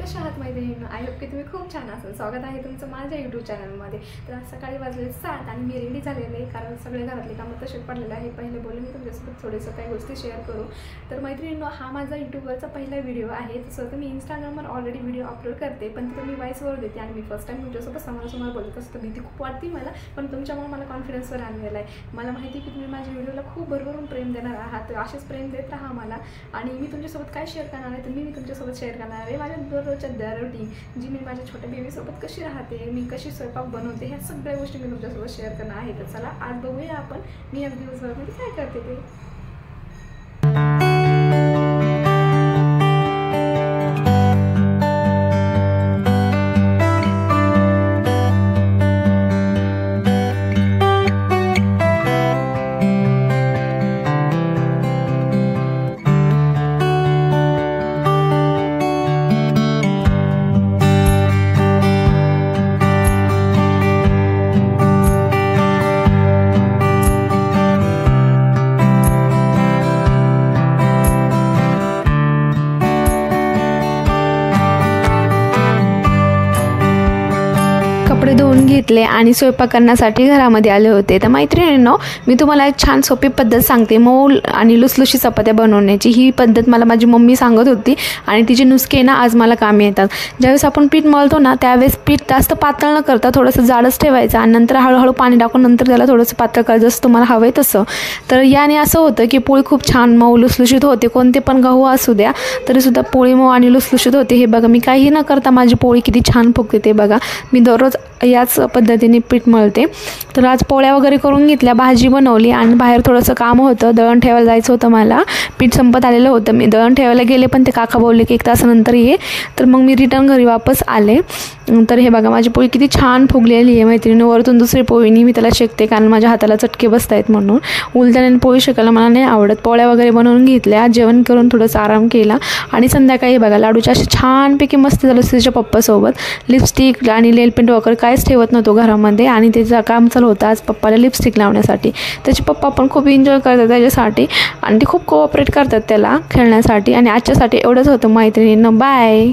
कशा आहात मैत्रिणींनो? आय होप की तुम्ही खूप छान असाल। स्वागत आहे तुमचं माझ्या यूट्यूब चॅनलमध्ये। तर आज सकाळी वाजले 7 आणि मी रेडी झालेले आहे कारण सगळे घरातले कामं तसेच पडलेले आहे। पहिले बोलले मी तुमच्यासोबत थोडेसं काही गोष्टी शेअर करू। तर मैत्रिणींनो, हा माझा यूट्यूबवरचा पहिला व्हिडिओ आहे। तसं तर मी इंस्टाग्रामवर ऑलरेडी व्हिडिओ अपलोड करते, पण तिथं मी व्हॉइसवर देते आणि मी फर्स्ट टाइम तुमच्यासोबत समोरासमोर बोलत असते। भीती खूप वाटते मला, पण तुमच्यामुळे मला कॉन्फिडन्सवर आणलेला आहे। मला माहिती आहे की तुम्ही माझ्या व्हिडिओला खूप भरभरून प्रेम देणार आहात, तर असेच प्रेम देत राहा मला। आणि मी तुमच्यासोबत काय शेअर करणार आहे तर मी तुमच्यासोबत शेअर करणार आहे माझ्या दररोजच्या रुटीन, जी मी माझ्या छोट्या बेबीसोबत कशी राहते, मी कशी स्वयंपाक बनवते, ह्या सगळ्या गोष्टी मी तुमच्यासोबत शेअर करणार आहे। तर चला आज बघूया आपण मी आज दिवसभरामध्ये काय करते ते। कपडे धुवून घेतले आणि स्वयंपाक करण्यासाठी घरामध्ये आले होते। तर मैत्रिणींनो, मी तुम्हाला एक छान सोपी पद्धत सांगते मऊ आणि लुसलुशी चपात्या बनवण्याची। ही पद्धत मला माझी मम्मी सांगत होती आणि तिचे नुसके ना आज मला कामी येतात। ज्यावेळेस आपण पीठ मळतो ना त्यावेळेस पीठ जास्त पातळ न करता थोडंसं जाडच ठेवायचं आणि नंतर हळूहळू पाणी टाकून नंतर त्याला थोडंसं पातळ करायचं, जसं तुम्हाला हवं आहे तसं। तर याने असं होतं की पोळी खूप छान मऊ लुसलुशीत होते। कोणते पण गहू असू द्या तरीसुद्धा पोळी मऊ आणि लुसलुशीत होते। हे बघा, मी काही न करता माझी पोळी किती छान फुगते ते बघा। मी दररोज याच पद्धतीने पीठ मळते। तर आज पोळ्या वगैरे करून घेतल्या, भाजी बनवली आणि बाहेर थोडंसं काम होतं, दळण ठेवायला जायचं होतं मला। पीठ संपत आलेलं होतं, मी दळण ठेवायला गेले पण ते काका बोलले की 1 तासानंतर ये। तर मग मी रिटर्न घरी वापस आले। तर हे बघा माझी पोळी किती छान फुगलेली आहे मैत्रिणी। वरतून दुसरी पोळीनी मी त्याला शेकते कारण माझ्या हाताला चटके बसत आहेत म्हणून। उलट्याने पोळी शेकायला मला नाही आवडत। पोळ्या वगैरे बनवून घेतल्या, जेवण करून थोडंसं आराम केला आणि संध्याकाळी बघा लाडूच्या असे छानपैकी मस्त झालं तिच्या पप्पासोबत। लिपस्टिक आणि नेलपेंट वगैरे काहीच ठेवत नव्हतो घरामध्ये आणि त्याचं काम चालू होतं आज पप्पाला लिपस्टिक लावण्यासाठी। त्याचे पप्पा पण खूप एन्जॉय करतात त्याच्यासाठी आणि ते खूप कोऑपरेट करतात त्याला खेळण्यासाठी। आणि आजच्यासाठी एवढंच होतं मैत्रिणींनो, बाय।